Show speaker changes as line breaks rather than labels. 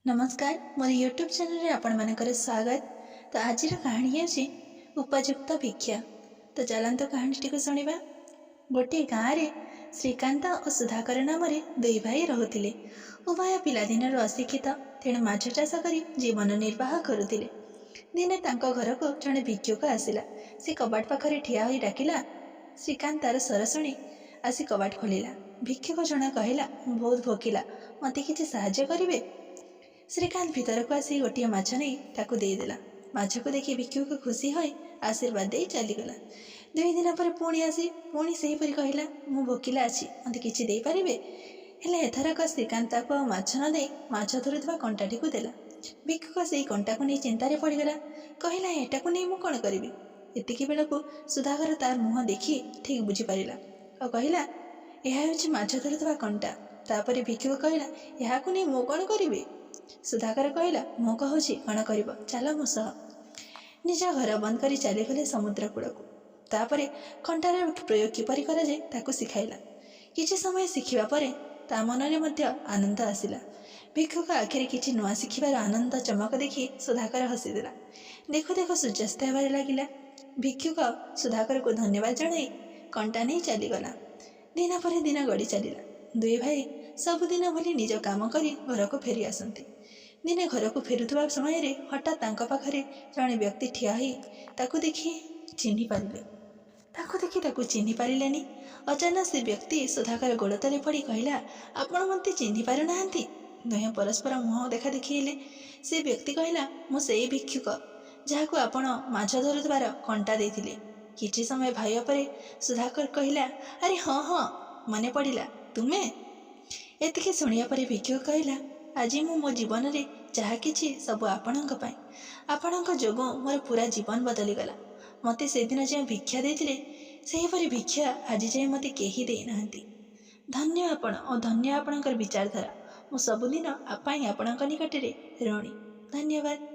नमस्कार मोर YouTube channel रे आपण मानकर स्वागत। तो आज कहानी है उपयुक्त भिक्षा। तो चलते कहानी टी शुणा। गोटे गाँव में श्रीकांत और सुधाकर नाम दुई भाई रोते। उभय पिलादिन अशिक्षित तेणु माछ चाष कर जीवन निर्वाह करुले। दिने घर को जड़े भिक्षुक आसला। से कबाट पाखरे ठिया होई डाकिला। श्रीकांत तार स्वर शुणी आसी कबाट खोलिला। भिक्षुक जन कहला, बहुत भोकिला, मत किसी साहाय्य करिवे। श्रीकांत भीतर को आसी गोटे माछ नहीं ताकू देदेला। माछ को देखि भिक्षुक खुशी हो आशीर्वाद दे चलीगला। दुई दिन पर पुणी आसी पुणी से कहला, मु भोकिला अच्छी, मत किसी दे पारिबे। हेले एथरक श्रीकांत ताको माछ न दे माछ धरुवा कंटाटी को देला। भिक्षुक से कंटा को नहीं चिंतार पड़गला। कहला, एटा को नहीं मु कौन करी। एतिकी बेलू सुधाकर तार मुह देखी ठीक बुझीपारा और कहला, यह हूँ माछ धरुवा कंटा। तापर भिक्षुक कहला, यहाँ को नहीं मु कौन करी। सुधाकर कहला, मु कहूँ कौन कर, चल मो सह। निज घर बंद कर चलीगले समुद्र कूल को। तापर कंटार प्रयोग किपरि कराए ताकू शिखाइला। किछि समय शिखिबा परे ता मनरे मध्य आनंद आसिला। भिक्षुक आखिर किछि नुआ शिखिबार आनंद चमक देखि सुधाकर हसीदेला। देखु देखु सूर्यास्त होबार लागिला। भिक्षुक सुधाकर को धन्यवाद जणाई कंटा नहीं चलीगला। दिन पर दिन गड़ी चलिला। दुई भाई सबुदिन भली निज काम करी घर को फेरी आसती। दिने घर को फेरुवा समय हठात तांको पाखरे जड़े व्यक्ति ठिया ही ताकू देखी चिन्हि पारिलेनी। अचानक से व्यक्ति सुधाकर गोड़ तले पड़ी कहला, आपण मते चिन्हि पारु नाहंती। दुहे परस्पर मुह देखा देखिले। से व्यक्ति कहला, मु सेई भिक्षुक जहाकू आपण माछ धरुवार कंटा देथिले। किछि समय भाई परे सुधाकर कहला, अरे हाँ हाँ मने पड़िला, तुमे। एतिके शुणिया परे भिक्षुक कहला, आज मु मो जीवन रे जहा किछि सब आपणक पई। आपणक जोगु मोर पूरा जीवन बदलीगला। मते से दिन जे भिक्षा देथिले सेहीपरि भिक्षा आज जाए मते केही दे नाहंती। धन्य आपण और धन्य आपणकर विचारधारा। मु सबुदिन आपणक निकटरे ऋणी। धन्यवाद।